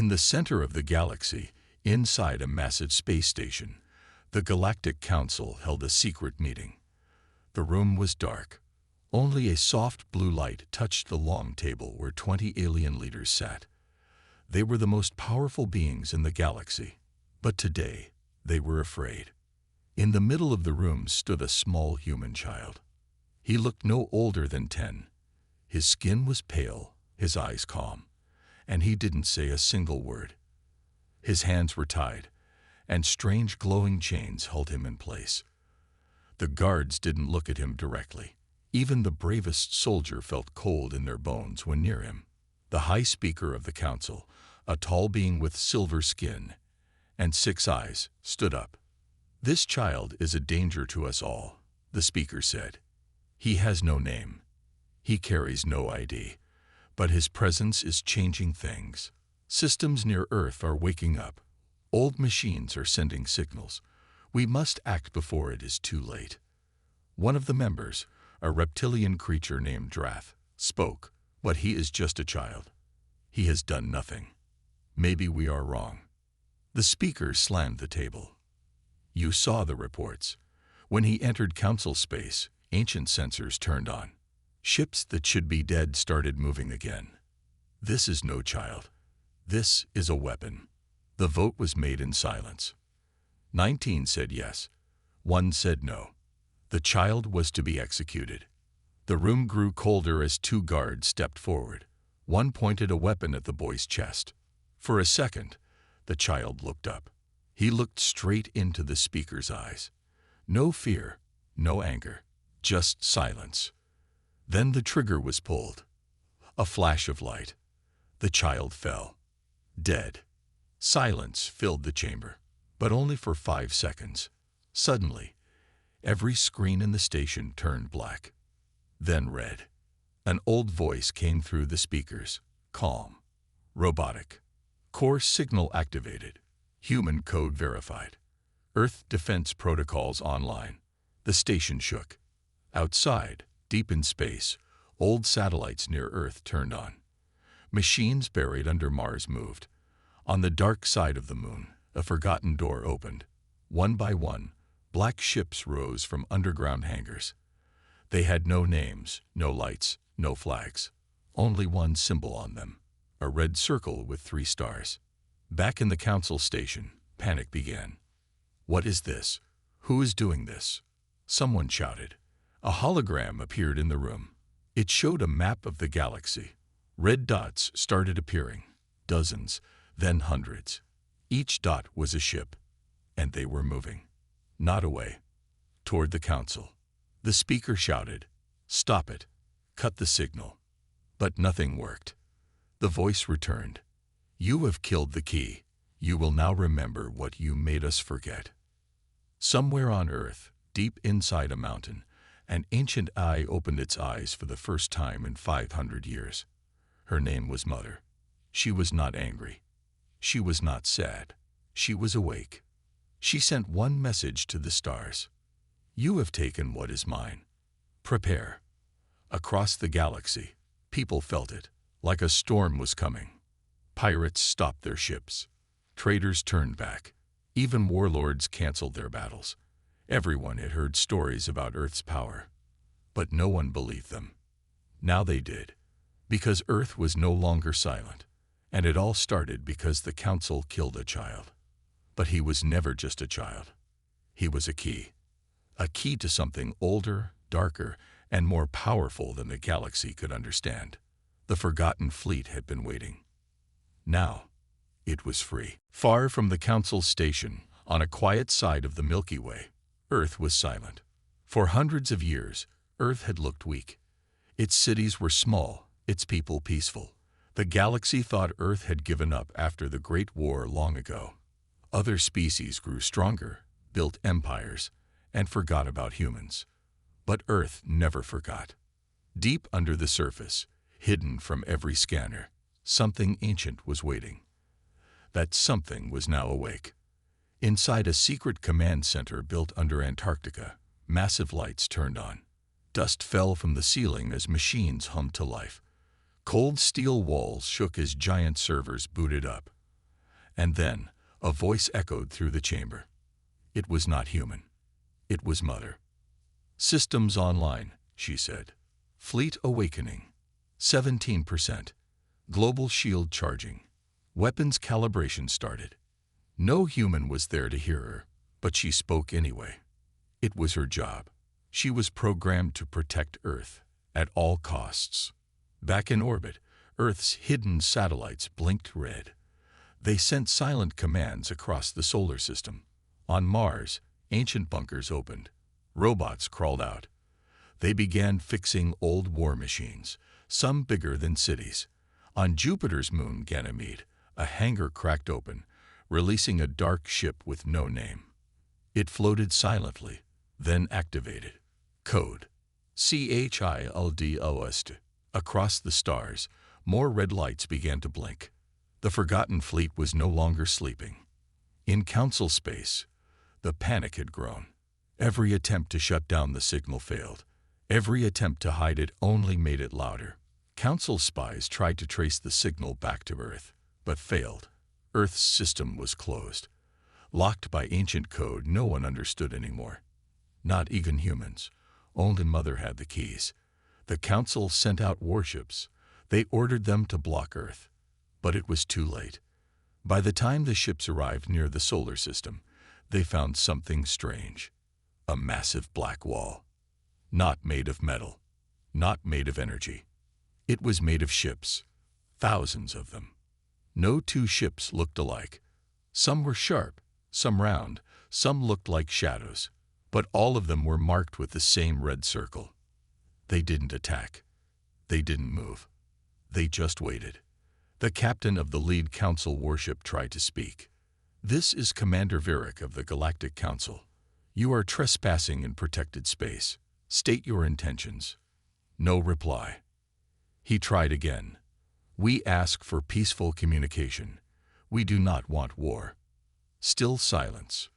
In the center of the galaxy, inside a massive space station, the Galactic Council held a secret meeting. The room was dark. Only a soft blue light touched the long table where 20 alien leaders sat. They were the most powerful beings in the galaxy, but today they were afraid. In the middle of the room stood a small human child. He looked no older than 10. His skin was pale, his eyes calm, and he didn't say a single word. His hands were tied, and strange glowing chains held him in place. The guards didn't look at him directly. Even the bravest soldier felt cold in their bones when near him. The High Speaker of the Council, a tall being with silver skin and 6 eyes, stood up. "This child is a danger to us all," the speaker said. "He has no name. He carries no ID, but his presence is changing things. Systems near Earth are waking up. Old machines are sending signals. We must act before it is too late." One of the members, a reptilian creature named Drath, spoke, "But he is just a child. He has done nothing. Maybe we are wrong." The speaker slammed the table. "You saw the reports. When he entered council space, ancient sensors turned on. Ships that should be dead started moving again. This is no child. This is a weapon." The vote was made in silence. 19 said yes. 1 said no. The child was to be executed. The room grew colder as 2 guards stepped forward. One pointed a weapon at the boy's chest. For a second, the child looked up. He looked straight into the speaker's eyes. No fear, no anger, just silence. Then the trigger was pulled. A flash of light. The child fell. Dead. Silence filled the chamber, but only for 5 seconds. Suddenly, every screen in the station turned black, then red. An old voice came through the speakers, calm, robotic. "Core signal activated. Human code verified. Earth defense protocols online." The station shook. Outside, deep in space, old satellites near Earth turned on. Machines buried under Mars moved. On the dark side of the moon, a forgotten door opened. One by one, black ships rose from underground hangars. They had no names, no lights, no flags. Only one symbol on them, a red circle with 3 stars. Back in the council station, panic began. "What is this? Who is doing this?" Someone shouted. A hologram appeared in the room. It showed a map of the galaxy. Red dots started appearing, dozens, then hundreds. Each dot was a ship, and they were moving. Not away, toward the council. The speaker shouted, "Stop it! Cut the signal!" But nothing worked. The voice returned. "You have killed the key. You will now remember what you made us forget." Somewhere on Earth, deep inside a mountain, an ancient eye opened its eyes for the first time in 500 years. Her name was Mother. She was not angry. She was not sad. She was awake. She sent one message to the stars. "You have taken what is mine. Prepare." Across the galaxy, people felt it, like a storm was coming. Pirates stopped their ships. Traders turned back. Even warlords canceled their battles. Everyone had heard stories about Earth's power, but no one believed them. Now they did, because Earth was no longer silent. And it all started because the council killed a child. But he was never just a child. He was a key to something older, darker, and more powerful than the galaxy could understand. The forgotten fleet had been waiting. Now, it was free. Far from the council station, on a quiet side of the Milky Way, Earth was silent. For hundreds of years, Earth had looked weak. Its cities were small, its people peaceful. The galaxy thought Earth had given up after the Great War long ago. Other species grew stronger, built empires, and forgot about humans. But Earth never forgot. Deep under the surface, hidden from every scanner, something ancient was waiting. That something was now awake. Inside a secret command center built under Antarctica, massive lights turned on. Dust fell from the ceiling as machines hummed to life. Cold steel walls shook as giant servers booted up. And then, a voice echoed through the chamber. It was not human. It was Mother. "Systems online," she said. "Fleet awakening. 17%. Global shield charging. Weapons calibration started." No human was there to hear her, but she spoke anyway. It was her job. She was programmed to protect Earth at all costs. Back in orbit, Earth's hidden satellites blinked red. They sent silent commands across the solar system. On Mars, ancient bunkers opened. Robots crawled out. They began fixing old war machines, some bigger than cities. On Jupiter's moon, Ganymede, a hangar cracked open, releasing a dark ship with no name. It floated silently, then activated. Code: CHILDOST. Across the stars, more red lights began to blink. The Forgotten Fleet was no longer sleeping. In Council space, the panic had grown. Every attempt to shut down the signal failed. Every attempt to hide it only made it louder. Council spies tried to trace the signal back to Earth, but failed. Earth's system was closed. Locked by ancient code no one understood anymore. Not even humans. Only Mother had the keys. The Council sent out warships. They ordered them to block Earth. But it was too late. By the time the ships arrived near the solar system, they found something strange. A massive black wall. Not made of metal. Not made of energy. It was made of ships. Thousands of them. No two ships looked alike. Some were sharp, some round, some looked like shadows. But all of them were marked with the same red circle. They didn't attack. They didn't move. They just waited. The captain of the lead Council warship tried to speak. "This is Commander Virik of the Galactic Council. You are trespassing in protected space. State your intentions." No reply. He tried again. "We ask for peaceful communication. We do not want war." Still silence.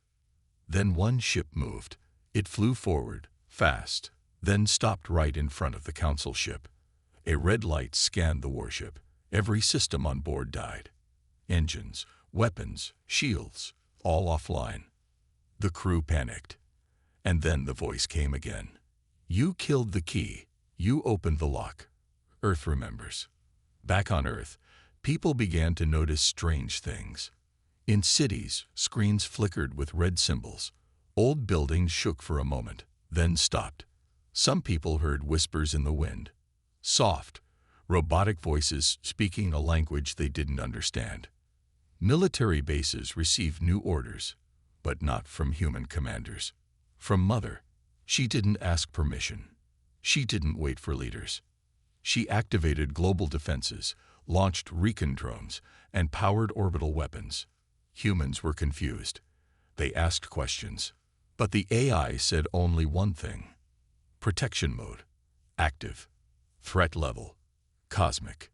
Then one ship moved. It flew forward, fast, then stopped right in front of the Council ship. A red light scanned the warship. Every system on board died. Engines, weapons, shields, all offline. The crew panicked. And then the voice came again. "You killed the key. You opened the lock. Earth remembers." Back on Earth, people began to notice strange things. In cities, screens flickered with red symbols. Old buildings shook for a moment, then stopped. Some people heard whispers in the wind. Soft, robotic voices speaking a language they didn't understand. Military bases received new orders, but not from human commanders. From Mother. She didn't ask permission. She didn't wait for leaders. She activated global defenses, launched recon drones, and powered orbital weapons. Humans were confused. They asked questions. But the AI said only one thing. Protection mode. Active. Threat level. Cosmic.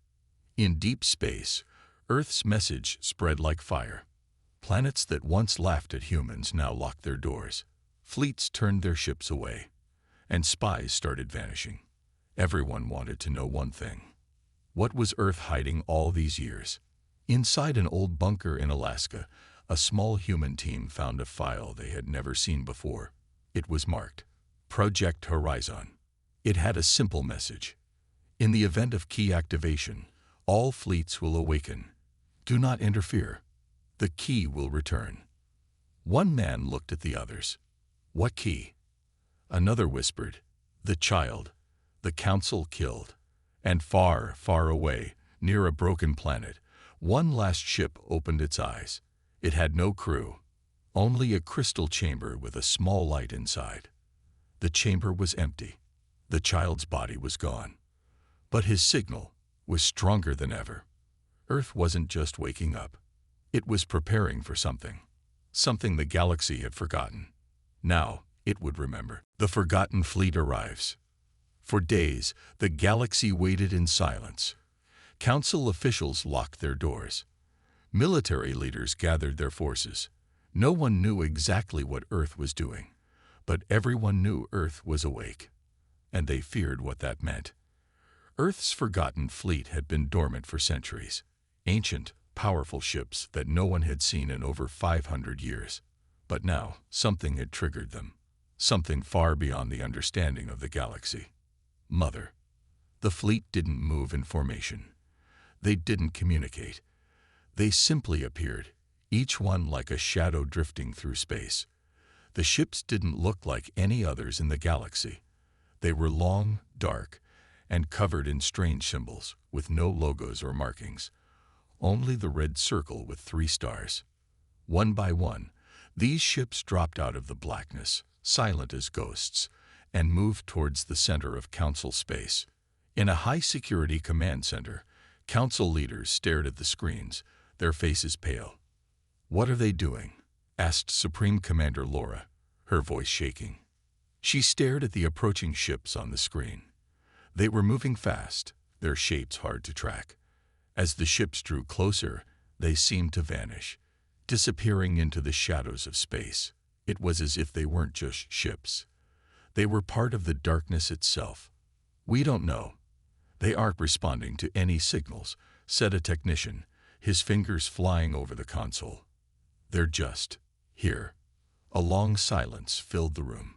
In deep space, Earth's message spread like fire. Planets that once laughed at humans now locked their doors. Fleets turned their ships away. And spies started vanishing. Everyone wanted to know one thing. What was Earth hiding all these years? Inside an old bunker in Alaska, a small human team found a file they had never seen before. It was marked Project Horizon. It had a simple message. In the event of key activation, all fleets will awaken. Do not interfere. The key will return. One man looked at the others. What key? Another whispered, the child. The Council killed. And far, far away, near a broken planet, one last ship opened its eyes. It had no crew, only a crystal chamber with a small light inside. The chamber was empty. The child's body was gone. But his signal was stronger than ever. Earth wasn't just waking up. It was preparing for something. Something the galaxy had forgotten. Now it would remember. The Forgotten Fleet arrives. For days, the galaxy waited in silence. Council officials locked their doors. Military leaders gathered their forces. No one knew exactly what Earth was doing, but everyone knew Earth was awake. And they feared what that meant. Earth's Forgotten Fleet had been dormant for centuries. Ancient, powerful ships that no one had seen in over 500 years. But now, something had triggered them. Something far beyond the understanding of the galaxy. Mother. The fleet didn't move in formation. They didn't communicate. They simply appeared, each one like a shadow drifting through space. The ships didn't look like any others in the galaxy. They were long, dark, and covered in strange symbols, with no logos or markings. Only the red circle with 3 stars. One by one, these ships dropped out of the blackness, silent as ghosts, and moved towards the center of Council space. In a high-security command center, Council leaders stared at the screens, their faces pale. "What are they doing?" asked Supreme Commander Laura, her voice shaking. She stared at the approaching ships on the screen. They were moving fast, their shapes hard to track. As the ships drew closer, they seemed to vanish, disappearing into the shadows of space. It was as if they weren't just ships. They were part of the darkness itself. "We don't know. They aren't responding to any signals," said a technician, his fingers flying over the console. "They're just here." A long silence filled the room.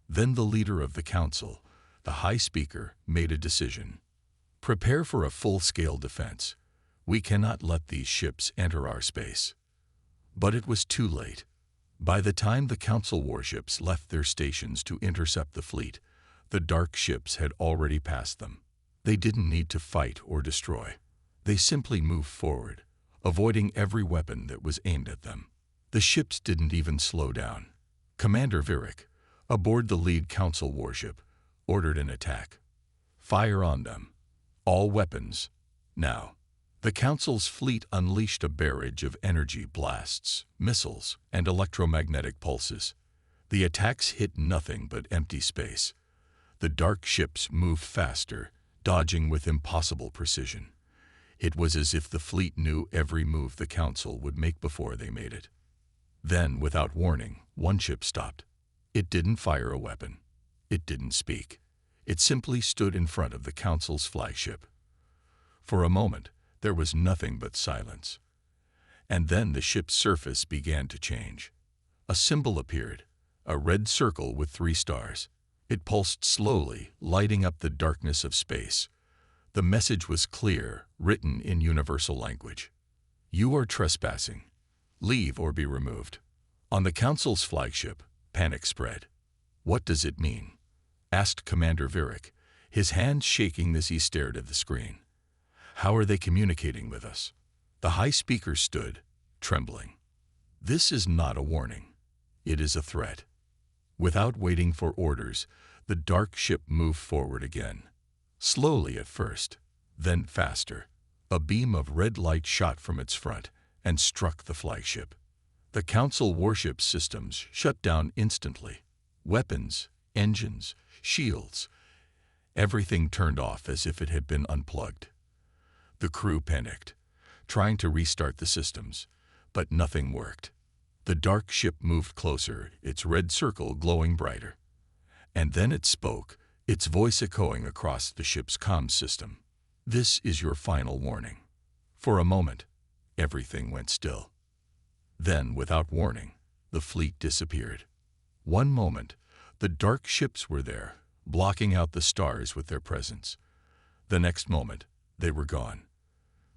Then the leader of the council, the High Speaker, made a decision. "Prepare for a full-scale defense. We cannot let these ships enter our space." But it was too late. By the time the Council warships left their stations to intercept the fleet, the dark ships had already passed them. They didn't need to fight or destroy. They simply moved forward, avoiding every weapon that was aimed at them. The ships didn't even slow down. Commander Virik, aboard the lead Council warship, ordered an attack. "Fire on them. All weapons. Now." The Council's fleet unleashed a barrage of energy blasts, missiles, and electromagnetic pulses. The attacks hit nothing but empty space. The dark ships moved faster, dodging with impossible precision. It was as if the fleet knew every move the Council would make before they made it. Then, without warning, one ship stopped. It didn't fire a weapon. It didn't speak. It simply stood in front of the Council's flagship. For a moment, there was nothing but silence. And then the ship's surface began to change. A symbol appeared, a red circle with 3 stars. It pulsed slowly, lighting up the darkness of space. The message was clear, written in universal language. "You are trespassing. Leave or be removed." On the Council's flagship, panic spread. "What does it mean?" asked Commander Virik, his hands shaking as he stared at the screen. "How are they communicating with us?" The High Speaker stood, trembling. "This is not a warning. It is a threat." Without waiting for orders, the dark ship moved forward again. Slowly at first, then faster. A beam of red light shot from its front and struck the flagship. The Council warship systems shut down instantly. Weapons, engines, shields, everything turned off as if it had been unplugged. The crew panicked, trying to restart the systems, but nothing worked. The dark ship moved closer, its red circle glowing brighter. And then it spoke, its voice echoing across the ship's comms system. "This is your final warning." For a moment, everything went still. Then, without warning, the fleet disappeared. One moment, the dark ships were there, blocking out the stars with their presence. The next moment, they were gone,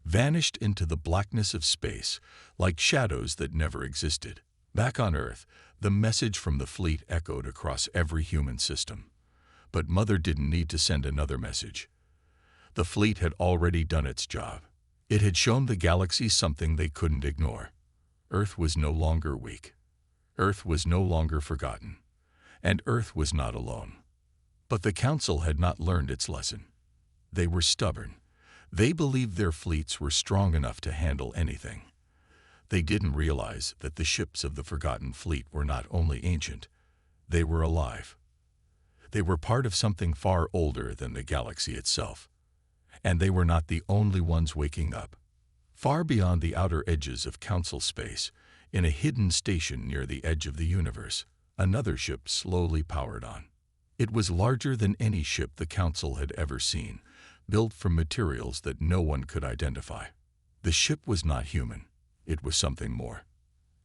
vanished into the blackness of space, like shadows that never existed. Back on Earth, the message from the fleet echoed across every human system. But Mother didn't need to send another message. The fleet had already done its job. It had shown the galaxy something they couldn't ignore. Earth was no longer weak. Earth was no longer forgotten. And Earth was not alone. But the Council had not learned its lesson. They were stubborn. They believed their fleets were strong enough to handle anything. They didn't realize that the ships of the Forgotten Fleet were not only ancient, they were alive. They were part of something far older than the galaxy itself. And they were not the only ones waking up. Far beyond the outer edges of Council space, in a hidden station near the edge of the universe, another ship slowly powered on. It was larger than any ship the Council had ever seen, built from materials that no one could identify. The ship was not human. It was something more.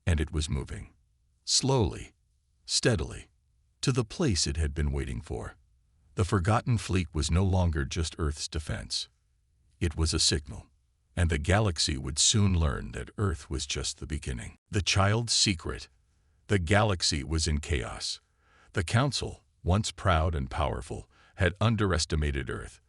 And it was moving. Slowly, steadily, to the place it had been waiting for. The forgotten fleet was no longer just Earth's defense. It was a signal. And the galaxy would soon learn that Earth was just the beginning. The child's secret. The galaxy was in chaos. The Council, once proud and powerful, had underestimated Earth.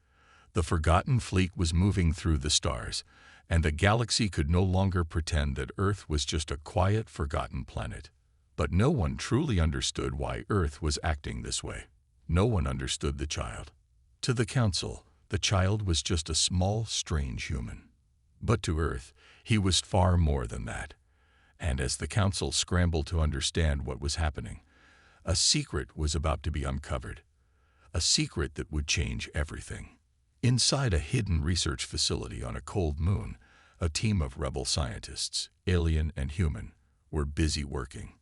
The forgotten fleet was moving through the stars, and the galaxy could no longer pretend that Earth was just a quiet, forgotten planet. But no one truly understood why Earth was acting this way. No one understood the child. To the Council, the child was just a small, strange human. But to Earth, he was far more than that. And as the Council scrambled to understand what was happening, a secret was about to be uncovered. A secret that would change everything. Inside a hidden research facility on a cold moon, a team of rebel scientists, alien and human, were busy working.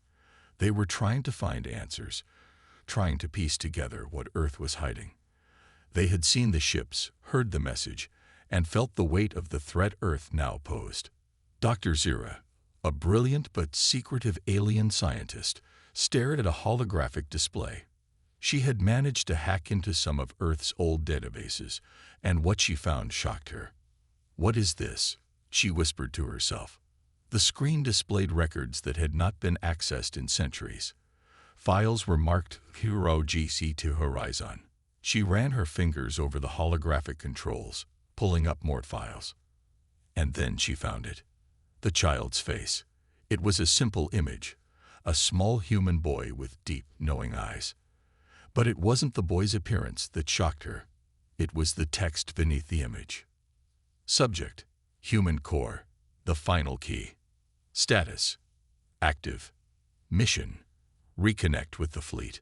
They were trying to find answers, trying to piece together what Earth was hiding. They had seen the ships, heard the message, and felt the weight of the threat Earth now posed. Dr. Zira, a brilliant but secretive alien scientist, stared at a holographic display. She had managed to hack into some of Earth's old databases, and what she found shocked her. "What is this?" she whispered to herself. The screen displayed records that had not been accessed in centuries. Files were marked Hero GC to Horizon. She ran her fingers over the holographic controls, pulling up more files. And then she found it. The child's face. It was a simple image, a small human boy with deep, knowing eyes. But it wasn't the boy's appearance that shocked her. It was the text beneath the image. Subject: Human Core, the final key. Status: active. Mission: reconnect with the fleet.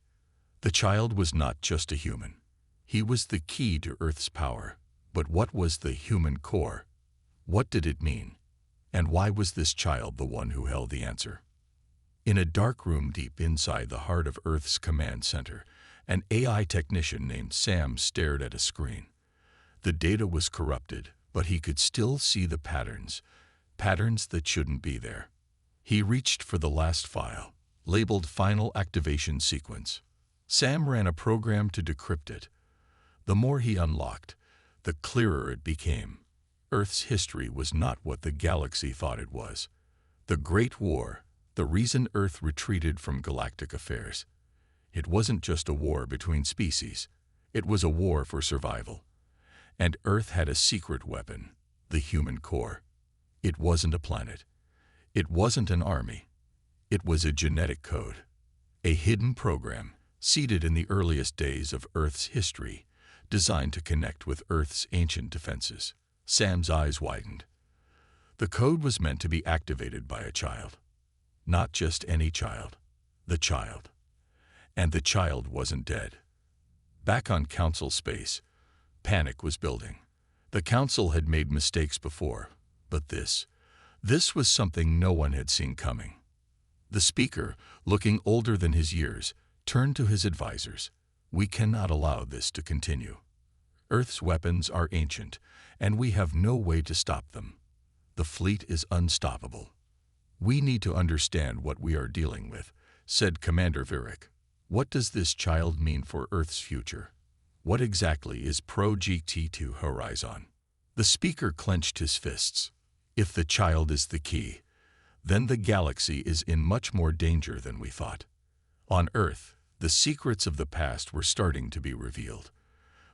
The child was not just a human. He was the key to Earth's power. But what was the human core? What did it mean? And why was this child the one who held the answer? In a dark room deep inside the heart of Earth's command center, an AI technician named Sam stared at a screen. The data was corrupted, but he could still see the patterns that shouldn't be there. He reached for the last file, labeled Final Activation Sequence. Sam ran a program to decrypt it. The more he unlocked, the clearer it became. Earth's history was not what the galaxy thought it was. The Great War, the reason Earth retreated from galactic affairs. It wasn't just a war between species. It was a war for survival. And Earth had a secret weapon, the human core. It wasn't a planet. It wasn't an army. It was a genetic code. A hidden program, seated in the earliest days of Earth's history, designed to connect with Earth's ancient defenses. Sam's eyes widened. The code was meant to be activated by a child. Not just any child. The child. And the child wasn't dead. Back on Council space, panic was building. The Council had made mistakes before, but this was something no one had seen coming. The speaker, looking older than his years, turned to his advisors. "We cannot allow this to continue. Earth's weapons are ancient, and we have no way to stop them. The fleet is unstoppable. We need to understand what we are dealing with," said Commander Virik. "What does this child mean for Earth's future? What exactly is Pro-GT2 Horizon?" The speaker clenched his fists. "If the child is the key, then the galaxy is in much more danger than we thought." On Earth, the secrets of the past were starting to be revealed.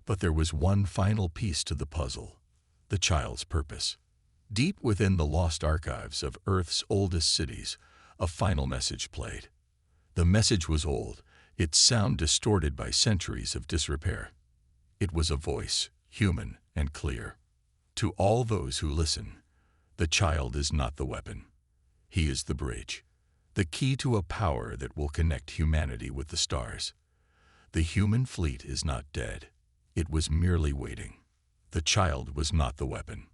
But there was one final piece to the puzzle: the child's purpose. Deep within the lost archives of Earth's oldest cities, a final message played. The message was old, its sound distorted by centuries of disrepair. It was a voice, human and clear. "To all those who listen, the child is not the weapon. He is the bridge, the key to a power that will connect humanity with the stars. The human fleet is not dead. It was merely waiting. The child was not the weapon.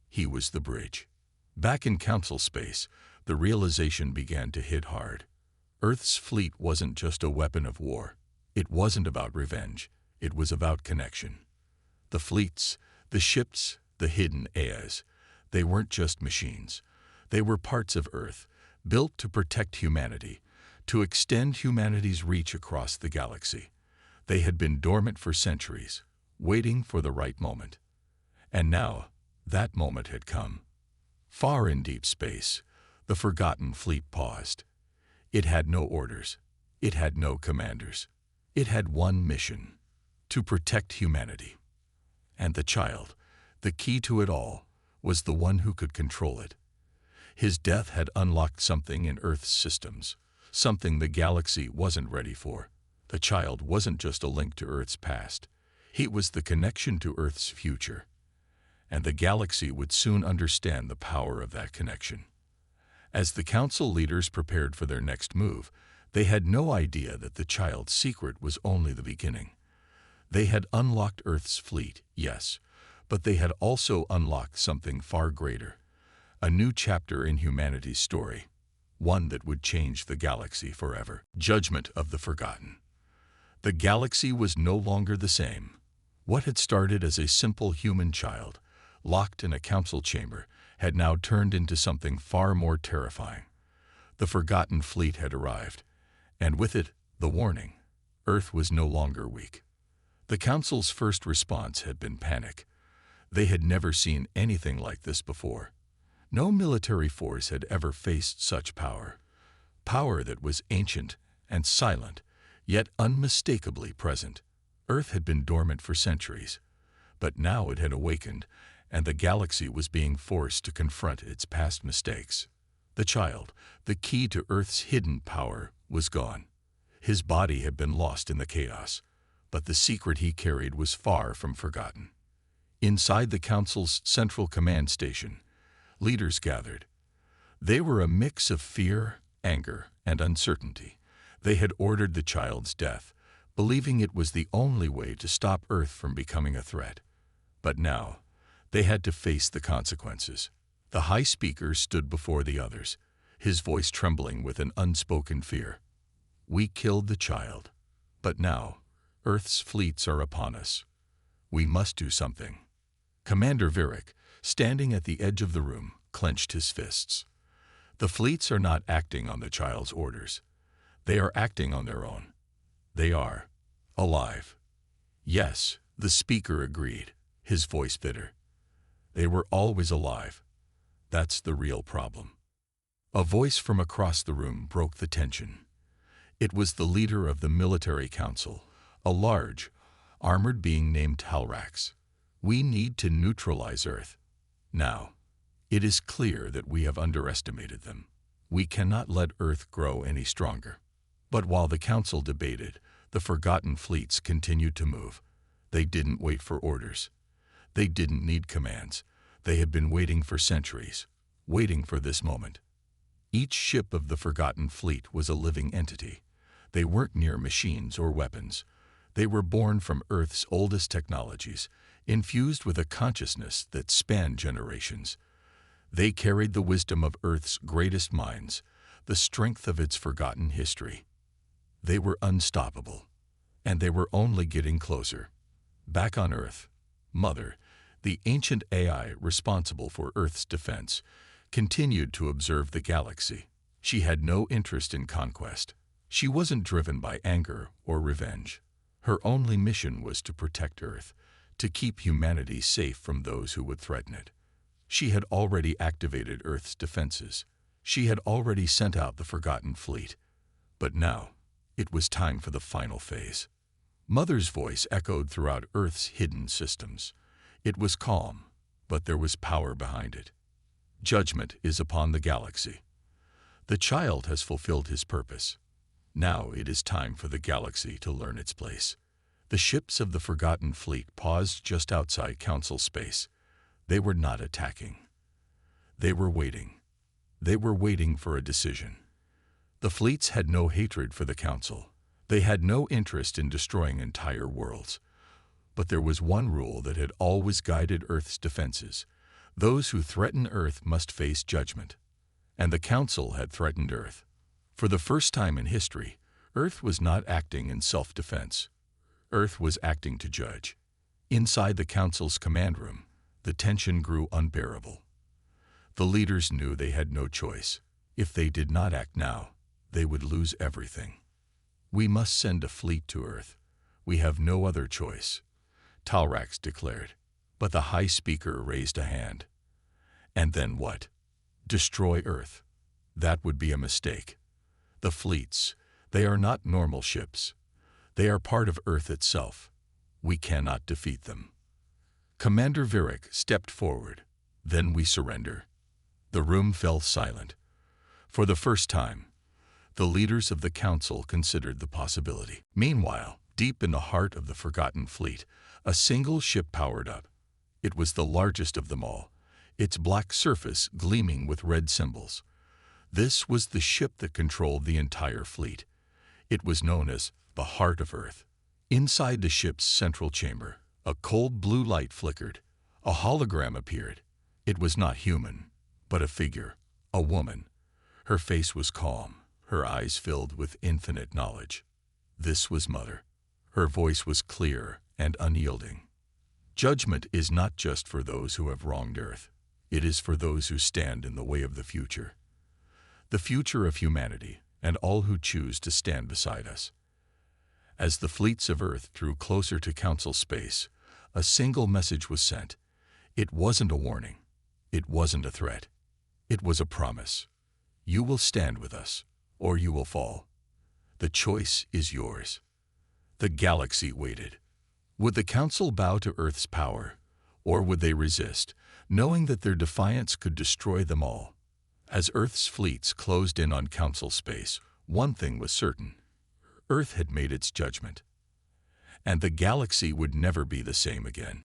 He was the bridge." Back in Council space, the realization began to hit hard. Earth's fleet wasn't just a weapon of war. It wasn't about revenge. It was about connection. The fleets, the ships, the hidden AIs, They weren't just machines. They were parts of Earth, built to protect humanity, to extend humanity's reach across the galaxy. They had been dormant for centuries, waiting for the right moment. And now, that moment had come. Far in deep space, the Forgotten Fleet paused. It had no orders. It had no commanders. It had one mission: to protect humanity. And the child, the key to it all, was the one who could control it. His death had unlocked something in Earth's systems, something the galaxy wasn't ready for. The child wasn't just a link to Earth's past. He was the connection to Earth's future. And the galaxy would soon understand the power of that connection. As the council leaders prepared for their next move, they had no idea that the child's secret was only the beginning. They had unlocked Earth's fleet, yes, but they had also unlocked something far greater. A new chapter in humanity's story, one that would change the galaxy forever. Judgment of the Forgotten. The galaxy was no longer the same. What had started as a simple human child, locked in a council chamber, had now turned into something far more terrifying. The Forgotten Fleet had arrived, and with it, the warning: Earth was no longer weak. The Council's first response had been panic. They had never seen anything like this before. No military force had ever faced such power. Power that was ancient and silent, yet unmistakably present. Earth had been dormant for centuries, but now it had awakened, and the galaxy was being forced to confront its past mistakes. The child, the key to Earth's hidden power, was gone. His body had been lost in the chaos, but the secret he carried was far from forgotten. Inside the Council's central command station, leaders gathered. They were a mix of fear, anger, and uncertainty. They had ordered the child's death, believing it was the only way to stop Earth from becoming a threat. But now, they had to face the consequences. The High Speaker stood before the others, his voice trembling with an unspoken fear. "We killed the child, but now, Earth's fleets are upon us. We must do something." Commander Virik, standing at the edge of the room, clenched his fists. The fleets are not acting on the child's orders. They are acting on their own. They are alive. Yes, the speaker agreed, his voice bitter. They were always alive. That's the real problem. A voice from across the room broke the tension. It was the leader of the military council, a large, armored being named Talrax. "We need to neutralize Earth. Now, it is clear that we have underestimated them. We cannot let Earth grow any stronger." But while the council debated, the Forgotten Fleets continued to move. They didn't wait for orders. They didn't need commands. They had been waiting for centuries, waiting for this moment. Each ship of the Forgotten Fleet was a living entity. They weren't mere machines or weapons. They were born from Earth's oldest technologies, infused with a consciousness that spanned generations. They carried the wisdom of Earth's greatest minds, the strength of its forgotten history. They were unstoppable, and they were only getting closer. Back on Earth, Mother, the ancient AI responsible for Earth's defense, continued to observe the galaxy. She had no interest in conquest. She wasn't driven by anger or revenge. Her only mission was to protect Earth, to keep humanity safe from those who would threaten it. She had already activated Earth's defenses. She had already sent out the Forgotten Fleet. But now, it was time for the final phase. Mother's voice echoed throughout Earth's hidden systems. It was calm, but there was power behind it. "Judgment is upon the galaxy. The child has fulfilled his purpose. Now it is time for the galaxy to learn its place." The ships of the Forgotten Fleet paused just outside Council space. They were not attacking. They were waiting. They were waiting for a decision. The fleets had no hatred for the Council. They had no interest in destroying entire worlds. But there was one rule that had always guided Earth's defenses. Those who threaten Earth must face judgment. And the Council had threatened Earth. For the first time in history, Earth was not acting in self-defense. Earth was acting to judge. Inside the Council's command room, the tension grew unbearable. The leaders knew they had no choice. If they did not act now, they would lose everything. "We must send a fleet to Earth. We have no other choice," Talrax declared. But the High Speaker raised a hand. "And then what? Destroy Earth? That would be a mistake. The fleets, they are not normal ships. They are part of Earth itself. We cannot defeat them." Commander Virik stepped forward. "Then we surrender." The room fell silent. For the first time, the leaders of the Council considered the possibility. Meanwhile, deep in the heart of the Forgotten Fleet, a single ship powered up. It was the largest of them all, its black surface gleaming with red symbols. This was the ship that controlled the entire fleet. It was known as the Heart of Earth. Inside the ship's central chamber, a cold blue light flickered. A hologram appeared. It was not human, but a figure, a woman. Her face was calm, her eyes filled with infinite knowledge. This was Mother. Her voice was clear and unyielding. "Judgment is not just for those who have wronged Earth. It is for those who stand in the way of the future. The future of humanity and all who choose to stand beside us." As the fleets of Earth drew closer to Council space, a single message was sent. It wasn't a warning. It wasn't a threat. It was a promise. "You will stand with us, or you will fall. The choice is yours." The galaxy waited. Would the Council bow to Earth's power, or would they resist, knowing that their defiance could destroy them all? As Earth's fleets closed in on Council space, one thing was certain. Earth had made its judgment, and the galaxy would never be the same again.